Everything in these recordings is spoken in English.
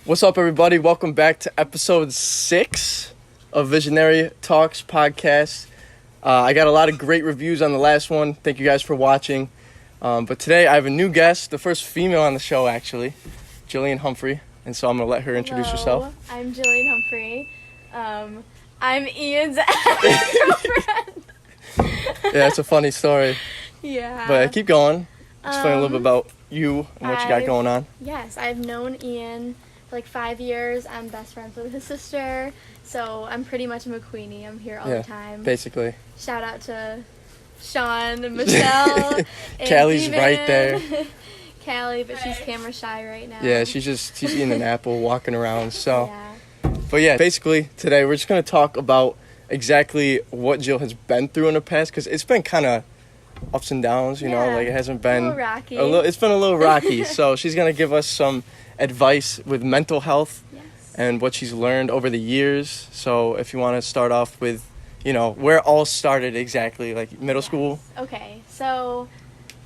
What's up, everybody? Welcome back to episode 6 of Visionary Talks podcast. I got a lot of great reviews on the last one. Thank you guys for watching. But today I have a new guest, the first female on the show, actually, Jillian Humphrey. And so I'm going to let her introduce herself. I'm Jillian Humphrey. I'm Ian's girlfriend. Yeah, it's a funny story. Yeah. But keep going. Explain a little bit about you and what you got going on. Yes, I've known Ian for like 5 years. I'm best friends with his sister. So I'm pretty much a McQueeney. I'm here all the time. Basically. Shout out to Sean and Michelle. And Callie's Steven. right there. Callie, but she's camera shy right now. Yeah, she's eating an apple, walking around. So, yeah. But yeah, basically today we're just going to talk about exactly what Jill has been through in the past, because it's been kind of ups and downs, you know, like it hasn't been a little rocky. It's been a little rocky. So she's going to give us some advice with mental health and what she's learned over the years. So if you want to start off with, you know, where it all started exactly, like middle school. Okay, so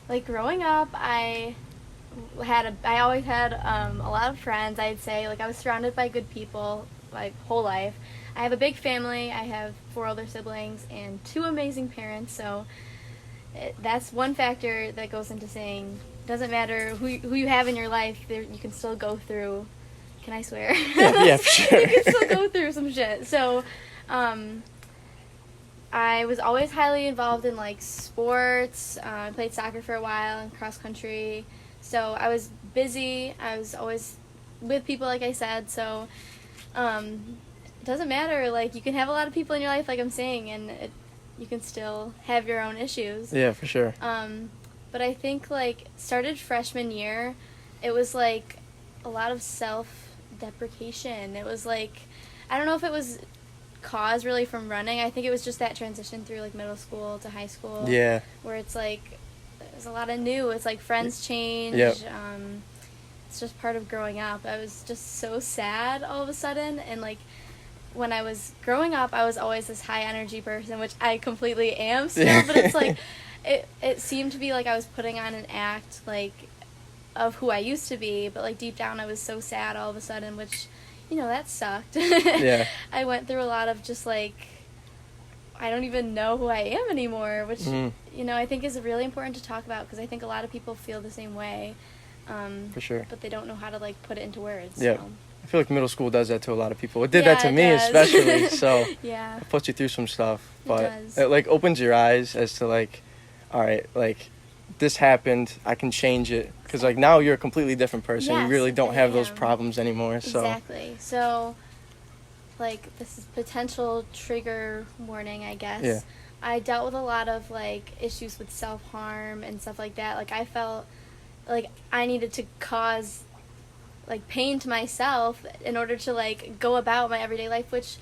like growing up, I always had a lot of friends. I'd say like I was surrounded by good people my whole life. I have a big family. I have 4 older siblings and 2 amazing parents. So that's one factor that goes into saying it doesn't matter who you have in your life. You can still go through. Can I swear? Yeah, for sure. You can still go through some shit. So, I was always highly involved in like sports. I played soccer for a while and cross country. So I was busy. I was always with people, like I said. So, it doesn't matter. Like you can have a lot of people in your life, like I'm saying, and you can still have your own issues. Yeah, for sure. But I think like started freshman year, it was like a lot of self-deprecation. It was like, I don't know if it was caused really from running. I think it was just that transition through like middle school to high school. Yeah. Where it's like, there's a lot of new. It's like friends change. Yep. It's just part of growing up. I was just so sad all of a sudden. And like, when I was growing up, I was always this high energy person, which I completely am still, but it's like, it seemed to be like I was putting on an act, like, of who I used to be, but like deep down I was so sad all of a sudden, which, you know, that sucked. Yeah. I went through a lot of just like, I don't even know who I am anymore, which, you know, I think is really important to talk about, because I think a lot of people feel the same way. For sure. But they don't know how to like put it into words. Yeah. So. I feel like middle school does that to a lot of people. It did that to me especially, so yeah. It puts you through some stuff. But it like opens your eyes as to like, all right, like this happened, I can change it. Because like now you're a completely different person. Yes, you really don't have those problems anymore. Exactly. So like this is potential trigger warning, I guess. Yeah. I dealt with a lot of like issues with self-harm and stuff like that. Like I felt like I needed to cause like pain to myself in order to like go about my everyday life, which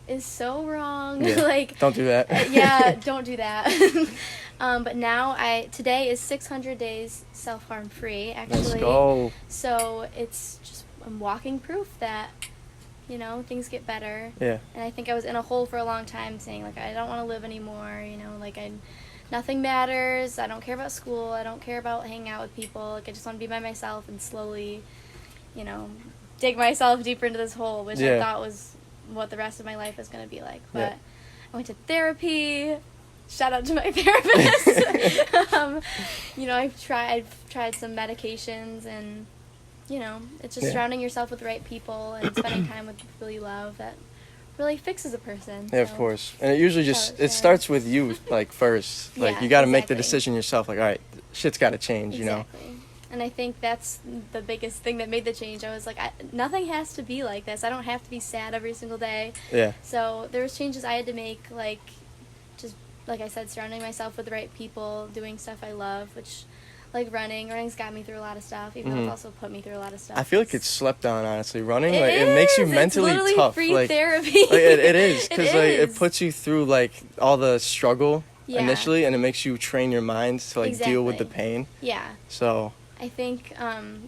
is so wrong. Yeah. Like don't do that. Yeah, don't do that. But now today is 600 days self-harm free, actually. Let's go. So it's just I'm walking proof that, you know, things get better. Yeah. And I think I was in a hole for a long time saying like I don't want to live anymore, you know, like nothing matters. I don't care about school. I don't care about hanging out with people. Like I just want to be by myself and slowly, you know, dig myself deeper into this hole, which I thought was what the rest of my life is going to be like. But I went to therapy. Shout out to my therapist. You know, I've tried some medications, and, you know, it's just surrounding yourself with the right people and spending time with people you love that really fixes a person. Yeah, of course. And it usually it starts with you, like, first. Like, you got to make the decision yourself. Like, all right, shit's got to change, you know? And I think that's the biggest thing that made the change. I was like, nothing has to be like this. I don't have to be sad every single day. Yeah. So there was changes I had to make, like, just, like I said, surrounding myself with the right people, doing stuff I love, which, like running's got me through a lot of stuff, even though it's also put me through a lot of stuff. I feel like it's slept on, honestly. Running, it makes you mentally it's tough. Free like therapy. Like, it is, because like it puts you through like all the struggle initially, and it makes you train your mind to like deal with the pain. Yeah. So I think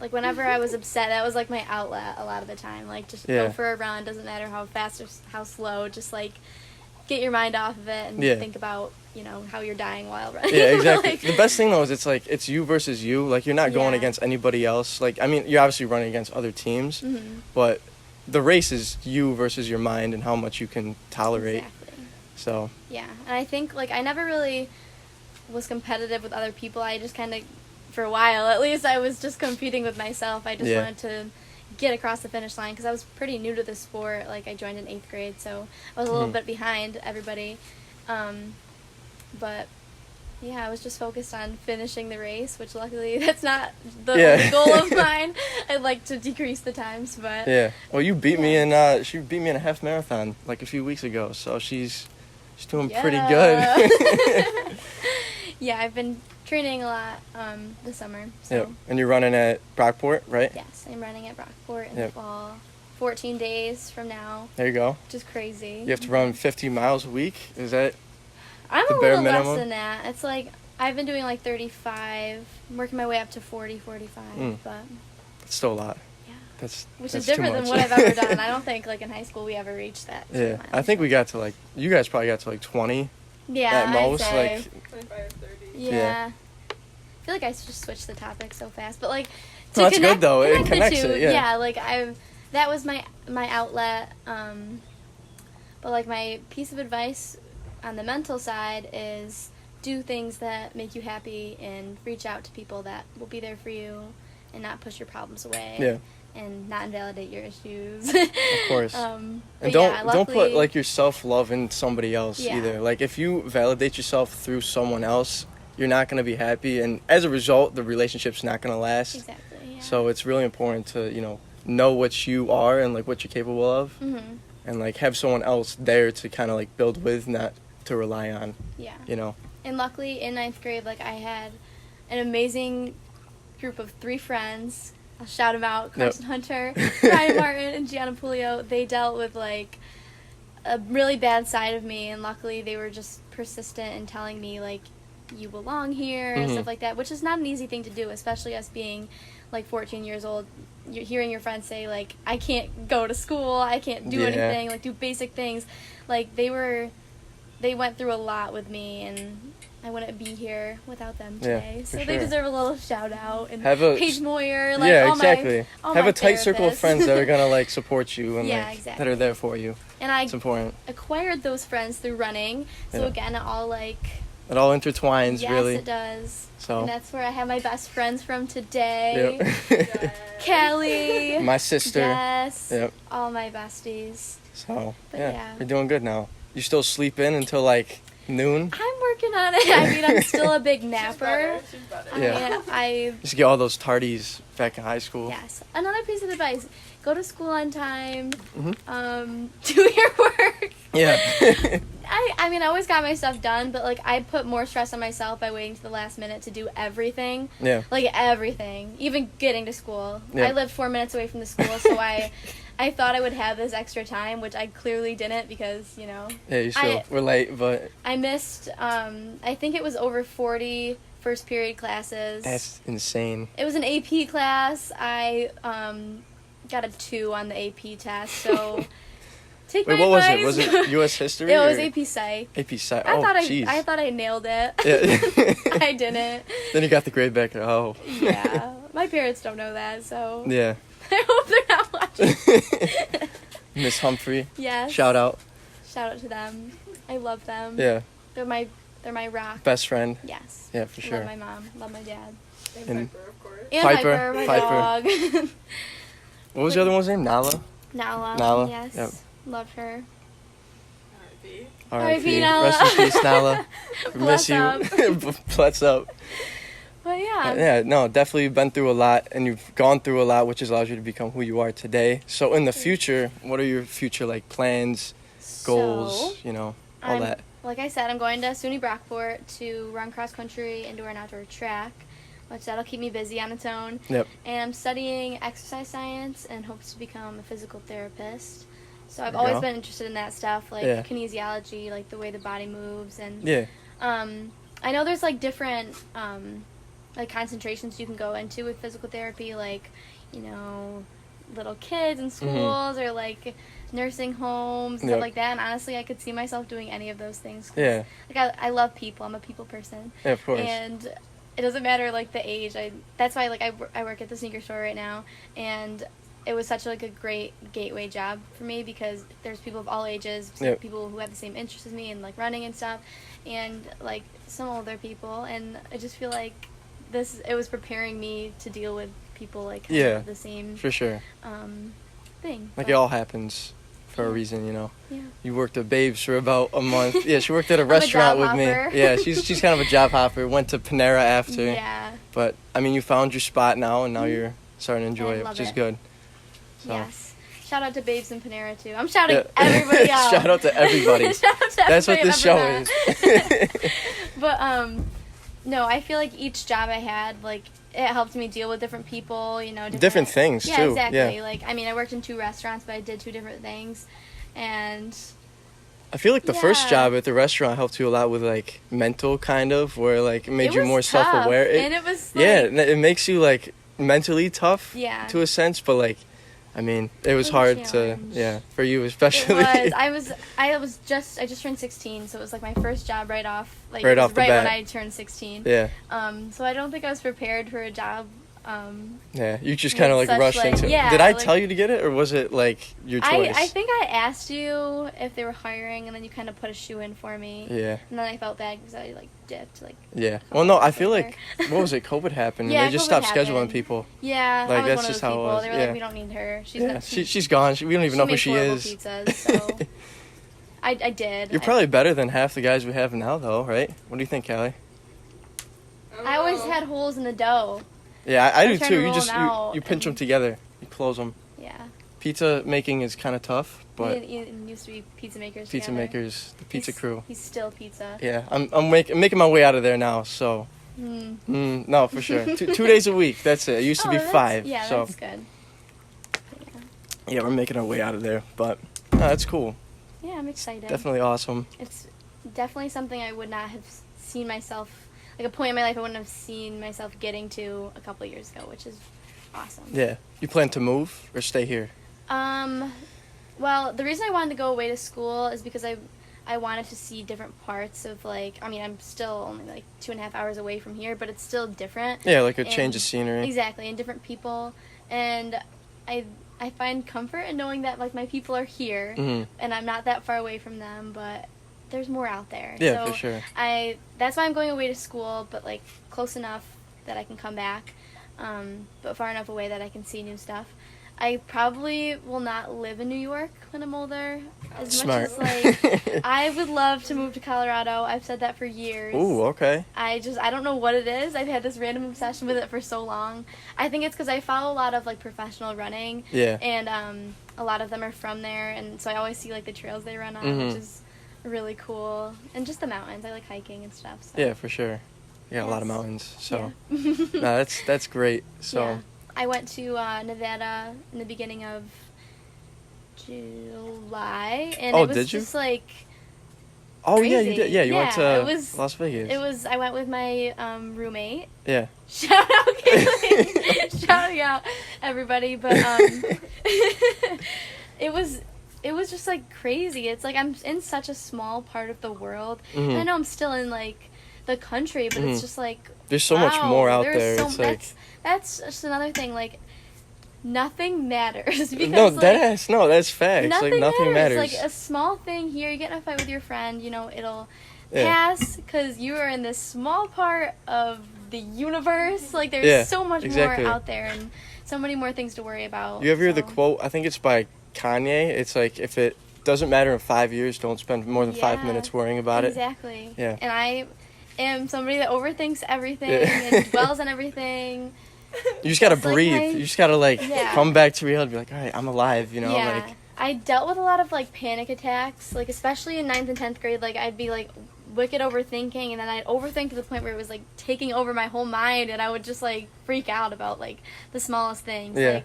like whenever I was upset, that was like my outlet a lot of the time. Like just go for a run, doesn't matter how fast or how slow, just like get your mind off of it and think about you know, how you're dying while running. Yeah, exactly. Like, the best thing though is it's like it's you versus you. Like you're not going Yeah. against anybody else. Like I mean, you're obviously running against other teams, but the race is you versus your mind and how much you can tolerate. Exactly. So Yeah, and I think like I never really was competitive with other people. I just kind of, for a while at least, I was just competing with myself. I just Yeah. wanted to get across the finish line because I was pretty new to the sport. Like I joined in 8th grade, so I was a little bit behind everybody. But yeah, I was just focused on finishing the race, which luckily that's not the only goal of mine. I'd like to decrease the times, but yeah. Well, you beat me in she beat me in a half marathon like a few weeks ago. So she's doing pretty good. Yeah, I've been training a lot this summer. So. Yep. And you're running at Brockport, right? Yes, I'm running at Brockport in the fall. 14 days from now. There you go. Which is crazy. You have to run 50 miles a week? Is that I'm the a bare little minimum? less than that. It's like, I've been doing like 35. I'm working my way up to 40, 45. But It's still a lot. Yeah. Which That's is different too than much. what I've ever done. I don't think like in high school we ever reached that. Yeah. I think we got to like, you guys probably got to like 20 yeah, at most. I'd say. Like 25 or 30. Yeah. I feel like I just switched the topic so fast, but like to No, that's good, though. It connect connects the two, it, yeah. like that was my outlet. But like my piece of advice on the mental side is do things that make you happy and reach out to people that will be there for you and not push your problems away. Yeah. And not invalidate your issues. Of course. And don't put like your self-love in somebody else Yeah. either. Like if you validate yourself through someone else, you're not going to be happy, and as a result the relationship's not going to last. Exactly. Yeah. So it's really important to know what you are and like what you're capable of, and like have someone else there to kind of like build with, not to rely on. Yeah. And luckily in 9th grade, like I had an amazing group of 3 friends. I'll shout them out: Carson Hunter, Ryan Martin, and Gianna Pulio. They dealt with like a really bad side of me, and luckily they were just persistent in telling me like, you belong here and stuff like that, which is not an easy thing to do, especially us being like 14 years old. You're hearing your friends say like, I can't go to school, I can't do anything, like do basic things. Like they went through a lot with me, and I wouldn't be here without them today. So they deserve a little shout out. And Paige Moyer, like exactly. all have my a tight circle of therapists. friends that are gonna like support you and exactly. that are there for you. And I it's important. acquired those friends through running. So again, it all it all intertwines, really. Yes, it does. So. And that's where I have my best friends from today. Yep. Kelly. My sister. Yes. Yep. All my besties. So, But you're doing good now. You still sleep in until like noon? I'm working on it. I mean, I'm still a big napper. She's better. I Used to get all those tardies back in high school. Yes. Another piece of advice: go to school on time. Do your work. Yeah. I mean, I always got my stuff done, but like I put more stress on myself by waiting to the last minute to do everything. Yeah. Like everything, even getting to school. Yeah. I lived 4 minutes away from the school, so I thought I would have this extra time, which I clearly didn't because Yeah, you still were late, but I missed. I think it was over 40 first period classes. that's insane. It was an AP class. I got a 2 on the AP test, so. Take Wait, my what advice. was it? Was it U.S. history? It was or AP Psych. AP Psych. I thought I nailed it. Yeah. I didn't. Then you got the grade back. Oh. Yeah. My parents don't know that, so. Yeah. I hope they're not watching. Miss Humphrey. Yes. Shout out. Shout out to them. I love them. Yeah. They're my rock. Best friend. Yes. Yeah, for sure. Love my mom. Love my dad. And Piper, of course. And Piper, my Piper. dog. What was the other one's name? Nala? Nala. Yes. Yep. Love her. R.I.P. R.I.P. Nala. Rest in peace, Nala. We miss Bless you. up. Bless up. But yeah. Yeah, no, definitely been through a lot, and you've gone through a lot, which has allowed you to become who you are today. So in the future, what are your future like plans, goals, all that? Like I said, I'm going to SUNY Brockport to run cross country, indoor and outdoor track, which that'll keep me busy on its own. Yep. And I'm studying exercise science and hopes to become a physical therapist. So I've There you always go. been interested in that stuff, like kinesiology, like the way the body moves, and I know there's like different like concentrations you can go into with physical therapy, like little kids in schools or like nursing homes, and Yep. stuff like that. And honestly, I could see myself doing any of those things. 'Cause, Yeah. like, I love people. I'm a people person. Yeah, of course. And it doesn't matter, like, the age. That's why, like, I work at the sneaker store right now. And it was such, like, a great gateway job for me because there's people of all ages, Yep. people who have the same interests as me and, like, running and stuff. And, like, some older people. And I just feel like it was preparing me to deal with people, like, kind Yeah, of the same for sure. thing. Like, But, it all happens for a reason, you know. yeah. You worked at Babes for about a month. Yeah, she worked at a I'm a restaurant job with hopper. me. Yeah, she's kind of a job hopper. Went to Panera after. Yeah. But, I mean, you found your spot now, and now you're starting to enjoy I it, love which is it. good. So. Yes. Shout out to Babes and Panera, too. I'm shouting Yeah. everybody out. Shout out to everybody. Shout out to That's what everybody this show I've is. ever met. But, no, I feel like each job I had, like, it helped me deal with different people, you know. Different things, yeah, too. Exactly. Yeah. Like, I mean, I worked in 2 restaurants, but I did 2 different things. And I feel like the first Yeah. job at the restaurant helped you a lot with, like, mental kind of, where, like, it made it you was more tough, self-aware. and it was, like, Yeah, it makes you, like, mentally tough Yeah. to a sense, but, like, I mean, it was was a hard to, challenge. yeah, for you it especially. was. I just turned 16, so it was, like, my first job right off. Like, Right it was off the right bat. when I turned 16. Yeah, So I don't think I was prepared for a job. yeah. You just kind of, like, such, rushed like- into it. yeah, Did I like- tell you to get it, or was it, like, your choice? I think I asked you if they were hiring, and then you kind of put a shoe in for me. Yeah, And then I felt bad because I, like, dipped. Like, yeah. Well, no, I months feel later. like, what was it, COVID happened, and Yeah, they just COVID stopped scheduling happened. people. Yeah, Like, I was that's one of just those how it people. was, They were yeah. like, we don't need her. Yeah, she's gone. We don't even know who made she horrible is. pizzas, so I did. You're probably better than half the guys we have now, though, right? What do you think, Callie? I always had holes in the dough. Yeah, I I'm do trying too. to You roll just them out you pinch them and- together. You close them. Yeah. Pizza making is kind of tough, but Ian used to be pizza makers. pizza together. makers, the pizza He's- crew. He's still pizza. Yeah, I'm making my way out of there now. So, no, for sure. 2 days a week. That's it. It used to be that's- 5. Yeah, so that's good. yeah, we're making our way out of there. But no, that's cool. Yeah, I'm excited. Definitely awesome. It's definitely something I would not have seen myself, like a point in my life I wouldn't have seen myself getting to a couple of years ago, which is awesome. Yeah. You plan to move or stay here? Well, the reason I wanted to go away to school is because I wanted to see different parts of, like, I mean, I'm still only like 2.5 hours away from here, but it's still different. Yeah, like a And- change of scenery. Exactly, and different people, and I find comfort in knowing that, like, my people are here, Mhm. and I'm not that far away from them, but there's more out there. Yeah, so for sure. That's why I'm going away to school, but, like, close enough that I can come back, but far enough away that I can see new stuff. I probably will not live in New York when I'm older. As Smart. much as, like, I would love to move to Colorado. I've said that for years. Ooh, okay. I don't know what it is. I've had this random obsession with it for so long. I think it's because I follow a lot of, like, professional running. Yeah. And a lot of them are from there, and so I always see, like, the trails they run on, Mhm. which is really cool. And just the mountains. I like hiking and stuff. So. Yeah, for sure. You got a lot of Yes. mountains, so Yeah. no, that's great. So Yeah. I went to Nevada in the beginning of July, and Oh, it was did you? just like oh yeah, you crazy. did. Yeah, you went Yeah, to it was- Las Vegas. I went with my roommate. Yeah. Shout out, Caitlin. Shouting out everybody, but it was just like crazy. It's like I'm in such a small part of the world. Mhm. And I know I'm still in like the country, but Mhm. it's just like There's so much more out there's there. so- It's like that's just another thing. Like nothing matters because no, like, that's facts. Like nothing matters. Like a small thing here, you get in a fight with your friend, you know, it'll Yeah. pass because you are in this small part of the universe. Like there's Yeah, so much exactly. more out there and so many more things to worry about. You ever hear the so- quote? I think it's by Kanye. It's like, if it doesn't matter in 5 years, don't spend more than 5 Yeah, minutes worrying about it. Exactly. Yeah. And I am somebody that overthinks everything Yeah. and dwells on everything. You just gotta It's like breathe. my- You just gotta like Yeah. come back to reality. Be like, all right, I'm alive. You know, yeah. like I dealt with a lot of like panic attacks, like especially in 9th and 10th grade. Like I'd be like wicked overthinking, and then I'd overthink to the point where it was like taking over my whole mind, and I would just like freak out about like the smallest things. Yeah.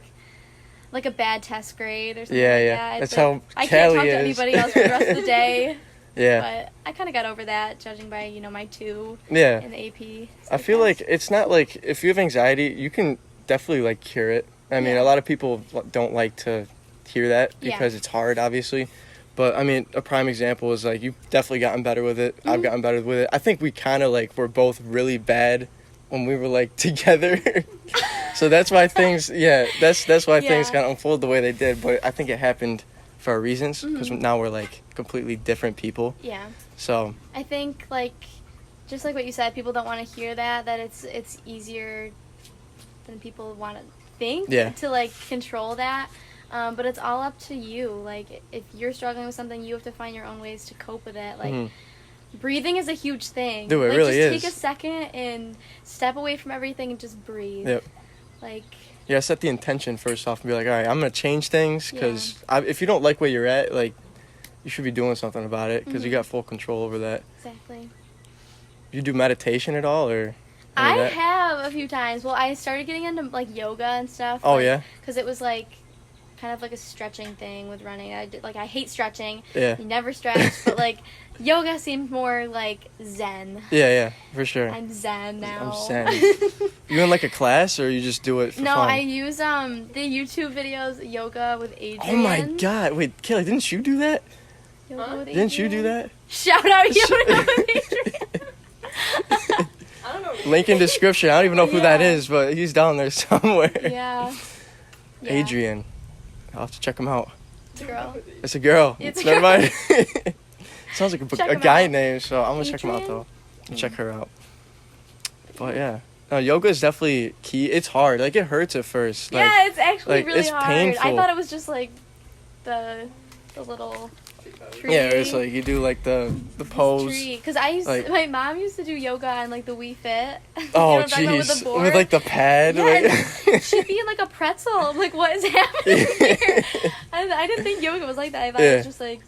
Like a bad test grade or something Yeah, like yeah. that. That's It's like, how I can't talk Callie to is. anybody else for the rest of the day. yeah, But I kind of got over that, judging by, you know, my 2 yeah. in the AP. I feel test. like it's not like, if you have anxiety, you can definitely like cure it. I mean, Yeah. a lot of people don't like to hear that Yeah. because it's hard, obviously. But, I mean, a prime example is, like, you've definitely gotten better with it. I've gotten better with it. I think we kind of, like, were both really bad when we were, like, together. So that's why things, that's why things kind of unfold the way they did. But I think it happened for our reasons because now we're, like, completely different people. Yeah. So. I think, like, just like what you said, people don't want to hear that it's easier than people want to think to, like, control that. But it's all up to you. Like, if you're struggling with something, you have to find your own ways to cope with it. Like, breathing is a huge thing. Dude, it like, really just is. Take a second and step away from everything and just breathe. Yep. Like. Yeah, set the intention first off and be like, all right, I'm going to change things because if you don't like where you're at, like, you should be doing something about it because you got full control over that. Exactly. You do meditation at all or? I have a few times. Well, I started getting into, like, yoga and stuff. Oh, yeah? Because it was, like, kind of like a stretching thing with running. I hate stretching. Yeah. You never stretch, but, like, yoga seemed more like zen. Yeah, for sure. I'm zen now. I'm zen. You in, like, a class or you just do it for No, fun? I use the YouTube videos, yoga with Adrian. Oh my god! Wait, Kayla, didn't you do that? Yoga with Didn't you Adrian. do that? Shout out yoga with Adrian. I don't know. Link in description. I don't even know who that is, but he's down there somewhere. Yeah. Adrian. I'll have to check him out. Girl. It's a girl. It's a Never girl. mind. Sounds like Check a him guy out. name, so I'm gonna check him out Adrian? though. And check her out. But yeah. No, yoga is definitely key. It's hard. Like, it hurts at first. Like, Yeah, it's actually like, really it's hard. painful. I thought it was just like the little tree. yeah, it's like you do like the pose. Because my mom used to do yoga on like the Wii Fit. Oh, you know what I'm talking about with the jeez. board? With like the pad. Yeah, like- and she'd be in like a pretzel. I'm like, what is happening here? I didn't think yoga was like that. I thought it was just like,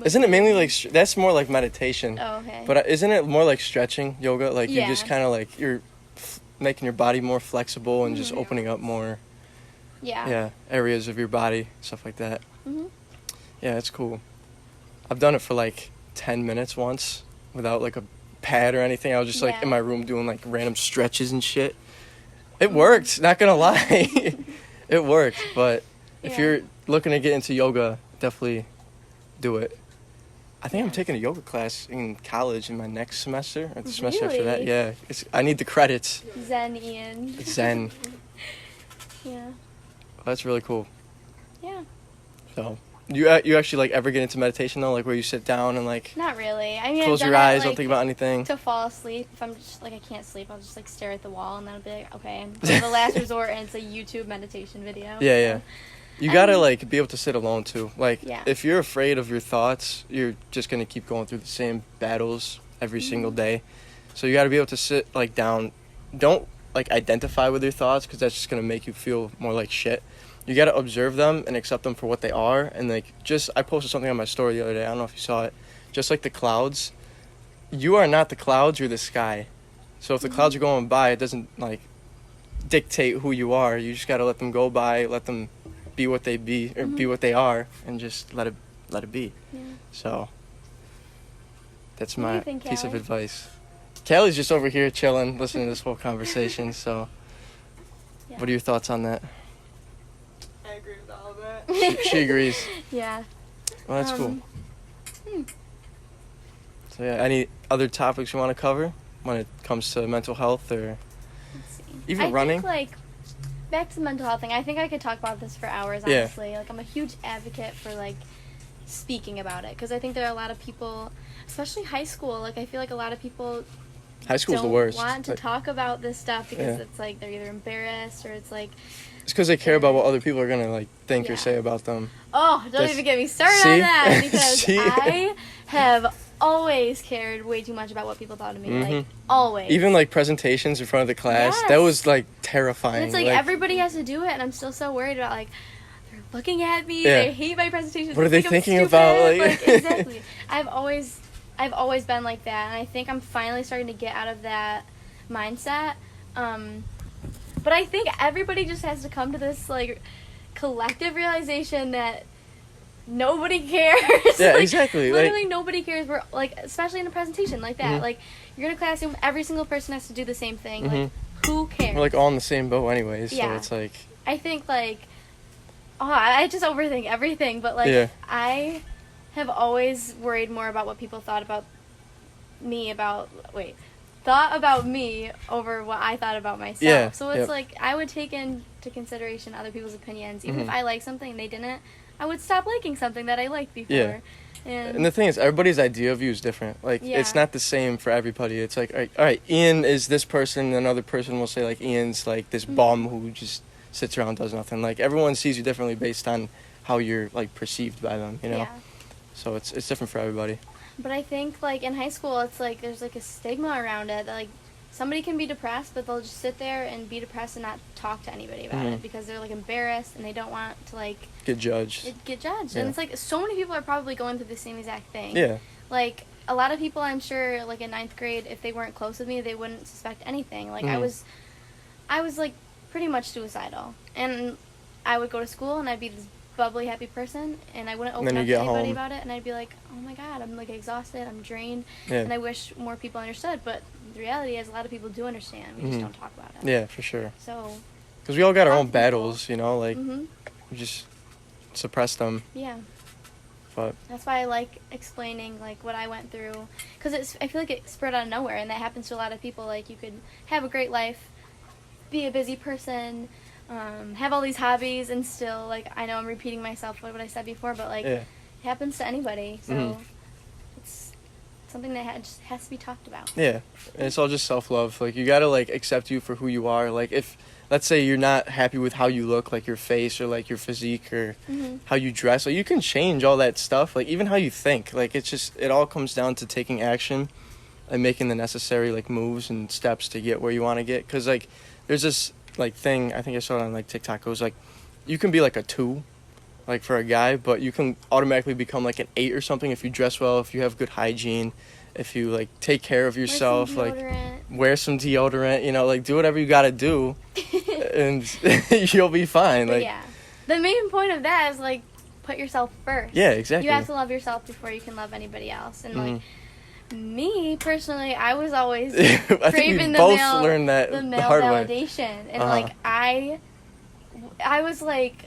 Isn't it mainly like that's more like meditation? Oh, okay. But isn't it more like stretching yoga? Like you just Yeah. kind of like you're making your body more flexible and just opening up more areas of your body, stuff like that. Mhm. Yeah, it's cool. I've done it for like 10 minutes once without like a pad or anything. I was just like in my room doing like random stretches and shit. It worked, not gonna lie. It worked, but if you're looking to get into yoga, definitely do it. I think I'm taking a yoga class in college in my next semester or the semester after that. Yeah, I need the credits. Zen Ian. Zen. Yeah. Well, that's really cool. Yeah. So, you actually like ever get into meditation though, like where you sit down and like Not really. I mean, close I've your done it, eyes, like, don't think about anything. to fall asleep. If I'm just like I can't sleep, I'll just like stare at the wall and then I'll be like, okay, I'm the last resort, and it's a YouTube meditation video. Yeah. You gotta like be able to sit alone too. Like if you're afraid of your thoughts, you're just gonna keep going through the same battles every single day. So you gotta be able to sit like down. Don't like identify with your thoughts because that's just gonna make you feel more like shit. You gotta observe them and accept them for what they are. And like I posted something on my story the other day. I don't know if you saw it. Just like the clouds, you are not the clouds. You're the sky. So if the clouds are going by, it doesn't like dictate who you are. You just gotta let them go by. Let them be what they be or be what they are, and just let it be. Yeah. So that's What do my you think, piece of Callie? advice. Callie's just over here chilling, listening to this whole conversation. So, what are your thoughts on that? I agree with all of that. She agrees. Yeah. Well, that's cool. So yeah, any other topics you want to cover when it comes to mental health or Let's see. even running? I think, like, back to the mental health thing, I think I could talk about this for hours, honestly. Like, I'm a huge advocate for, like, speaking about it. Because I think there are a lot of people, especially high school, like, I feel like a lot of people High school's don't the worst. want to Like, talk about this stuff because it's, like, they're either embarrassed or it's, like... it's because they care about what other people are going to, like, think or Yeah. say about them. Oh, don't That's- even get me started See? on that because See? I have always cared way too much about what people thought of me. Like, always. Even, like, presentations in front of the class, that Yes. was, like, terrifying. And it's like everybody has to do it, and I'm still so worried about, like, they're looking at me, Yeah. they hate my presentation. What are they think I'm thinking stupid. about, like- exactly. I've always been like that, and I think I'm finally starting to get out of that mindset. But I think everybody just has to come to this, like, collective realization that nobody cares. Yeah, Like, exactly. Literally nobody cares. We're, like, especially in a presentation like that. Like, you're in a classroom, every single person has to do the same thing. Like, who cares? We're, like, all in the same boat anyways, so Yeah. it's like... I think, like, I just overthink everything, but like Yeah. I have always worried more about what people thought about me over what I thought about myself. Yeah, So it's yep. like I would take into consideration other people's opinions. Even Mhm. if I like something and they didn't, I would stop liking something that I liked before. Yeah. And the thing is, everybody's idea of you is different. Like, it's Yeah. not the same for everybody. It's like, all right, Ian is this person, and another person will say, like, Ian's, like, this bum who just sits around and does nothing. Like, everyone sees you differently based on how you're, like, perceived by them, you know? Yeah. So it's different for everybody. But I think, like, in high school, it's like there's, like, a stigma around it that, like, somebody can be depressed, but they'll just sit there and be depressed and not talk to anybody about Mhm. it because they're, like, embarrassed and they don't want to, like, Get judged. get judged. Yeah. And it's like so many people are probably going through the same exact thing. Yeah. Like, a lot of people, I'm sure, like, in 9th grade, if they weren't close with me, they wouldn't suspect anything. Like, I was, like, pretty much suicidal. And I would go to school, and I'd be this bubbly, happy person, and I wouldn't open then up you to get anybody home. about it, and I'd be like, oh my god, I'm, like, exhausted, I'm drained, Yeah. and I wish more people understood. But the reality is a lot of people do understand. We just don't talk about it. Yeah, for sure. So, Because we all got our Talk own to people. battles, you know? Like, hmm we just suppress them. yeah. But, That's why I like explaining, like, what I went through. Because I feel like it spread out of nowhere, and that happens to a lot of people. Like, you could have a great life, be a busy person, have all these hobbies, and still, like, I know I'm repeating myself, what I said before, but, like, yeah. it happens to anybody. So Mhm. it's something that just has to be talked about. Yeah, and it's all just self-love. Like, you gotta, like, accept you for who you are. Like, if, let's say you're not happy with how you look, like your face or, like, your physique or hmm how you dress, like, you can change all that stuff. Like, even how you think. Like, it's just, it all comes down to taking action and making the necessary, like, moves and steps to get where you want to get. Because, like, there's this, like, thing, I think I saw it on, like, TikTok. It was, like, you can be, like, a 2, like, for a guy, but you can automatically become, like, an 8 or something if you dress well, if you have good hygiene, if you, like, take care of yourself, like, wear some deodorant, you know, like, do whatever you gotta do, and you'll be fine. But Like, yeah. The main point of that is, like, put yourself first. yeah, exactly. You have to love yourself before you can love anybody else. And, like, Mhm. me, personally, I was always I think we craving both the male, learned that the the male hard way. validation. And, Uh-huh. like, I was like,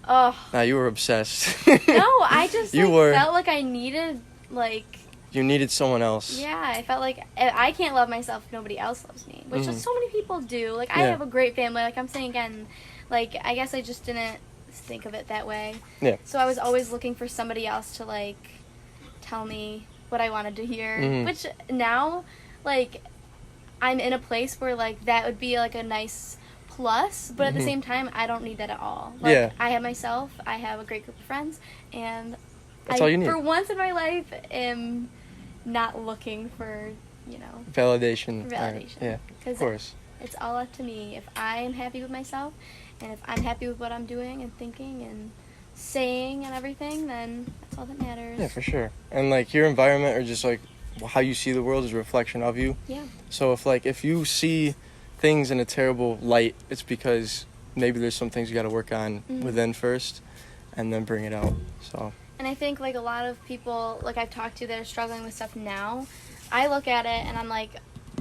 oh. Nah, you were obsessed. No, I just, You like, were. felt like I needed, like, You needed someone else. yeah, I felt like I can't love myself if nobody else loves me. Which Mhm. is so many people do. Like, I Yeah. have a great family. Like, I'm saying again, like, I guess I just didn't think of it that way. Yeah. So I was always looking for somebody else to, like, tell me what I wanted to hear. Mhm. Which now, like, I'm in a place where, like, that would be, like, a nice plus, but at the Mhm. same time, I don't need that at all. Like, Yeah. I have myself, I have a great group of friends, and That's I, all you need. for once in my life, am not looking for, you know, Validation. validation. Yeah, of Because course. it's all up to me. If I am happy with myself, and if I'm happy with what I'm doing and thinking and saying and everything, then that's all that matters. Yeah, for sure. And, like, your environment or just, like, how you see the world is a reflection of you. Yeah. So if you see things in a terrible light, it's because maybe there's some things you got to work on Mhm. within first and then bring it out. So, And I think, like, a lot of people, like, I've talked to that are struggling with stuff now, I look at it and I'm like,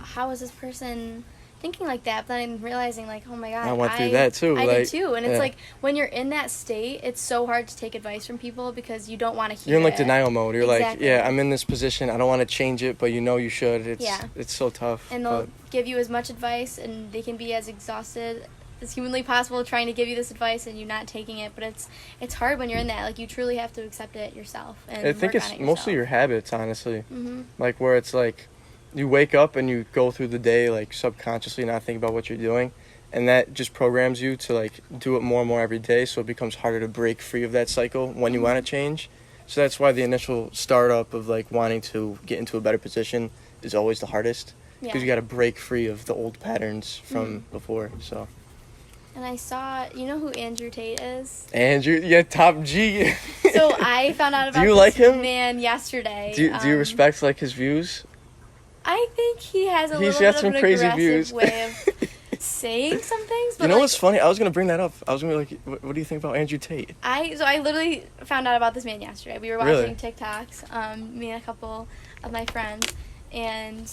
how is this person thinking like that? But then I'm realizing, like, oh my god, I went through that too. I like, did too. And it's yeah. like, when you're in that state, it's so hard to take advice from people because you don't want to hear You're in, like, it. denial mode. You're Exactly. like, yeah, I'm in this position. I don't want to change it, but you know you should. Yeah. It's so tough. And they'll but- give you as much advice, and they can be as exhausted as humanly possible trying to give you this advice, and you not taking it. But it's hard when you're in that. Like, you truly have to accept it yourself. And I think work it's on it mostly your yourself. habits, honestly. Mm-hmm. Like, where it's like you wake up and you go through the day, like, subconsciously not thinking about what you're doing. And that just programs you to, like, do it more and more every day, so it becomes harder to break free of that cycle when you want to change. So that's why the initial startup of, like, wanting to get into a better position is always the hardest. Yeah. Because you got to break free of the old patterns from before, so. And I saw, you know who Andrew Tate is? Andrew, yeah, top G. So I found out about Do you this like him? man yesterday. Do you respect, like, his views? I think he has a He's little got bit some of an crazy aggressive views. way of saying some things. But You know like, what's funny? I was going to bring that up. I was going to be like, what do you think about Andrew Tate? I literally found out about this man yesterday. We were watching Really? TikToks, me and a couple of my friends, and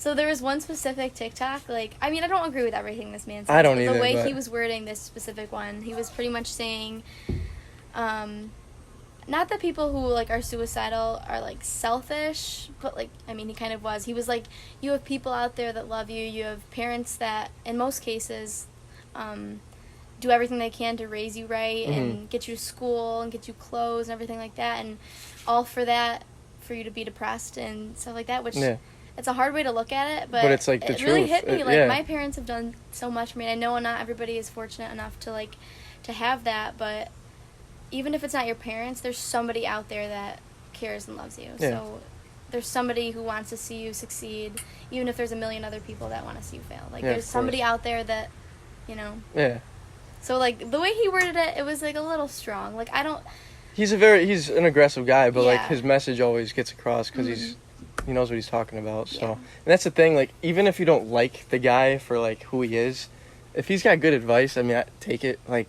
So there was one specific TikTok, like, I mean, I don't agree with everything this man says. I don't but either, the way but- he was wording this specific one, he was pretty much saying, not that people who, like, are suicidal are, like, selfish, but, like, I mean, he kind of was. He was like, you have people out there that love you. You have parents that, in most cases, do everything they can to raise you right and get you to school and get you clothes and everything like that. And all for that, for you to be depressed and stuff like that, which... Yeah. It's a hard way to look at it, but it's, like, the it really truth. hit me. Like, Yeah. my parents have done so much for me. I know not everybody is fortunate enough to, like, to have that, but even if it's not your parents, there's somebody out there that cares and loves you. Yeah. So there's somebody who wants to see you succeed, even if there's a million other people that want to see you fail. Like, Yeah, there's of somebody course. out there that, you know. Yeah. So, like, the way he worded it, it was, like, a little strong. Like, I don't... He's an aggressive guy, but, like, Yeah. his message always gets across because he knows what he's talking about. So, Yeah. and that's the thing. Like, even if you don't like the guy for, like, who he is, if he's got good advice, I mean, I take it. Like,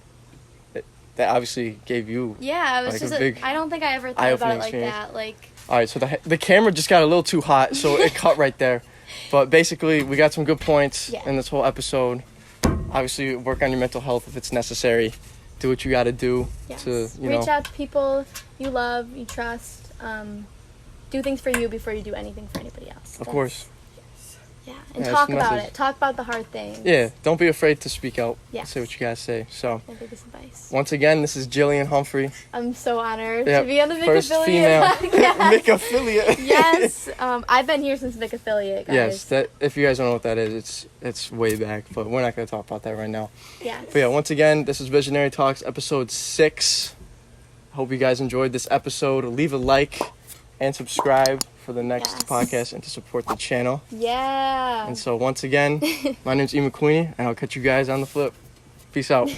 that obviously gave you. Yeah, it was Like, just... a big I don't think I ever thought about eye-opening it like experience. that. Like... All right, so the camera just got a little too hot, so it cut right there. But basically, we got some good points Yeah. in this whole episode. Obviously, work on your mental health if it's necessary. Do what you got to do Yes. to, you know. Reach out to people you love, you trust. Do things for you before you do anything for anybody else. Of course. Yeah, and Yeah, talk that's the about message. it. Talk about the hard things. Yeah, don't be afraid to speak out. Yes. Say what you got to say. So, My biggest advice. once again, this is Jillian Humphrey. I'm so honored Yep, to be on the Mick first Affiliate female podcast. Mick affiliate. Yes, I've been here since Mick Affiliate, guys. Yes, that if you guys don't know what that is, it's way back, but we're not going to talk about that right now. Yes. But yeah, once again, this is Visionary Talks episode 6. Hope you guys enjoyed this episode. Leave a like and subscribe for the next Yes. podcast and to support the channel. Yeah. And so once again, my name's Ian McQueeney, and I'll catch you guys on the flip. Peace out.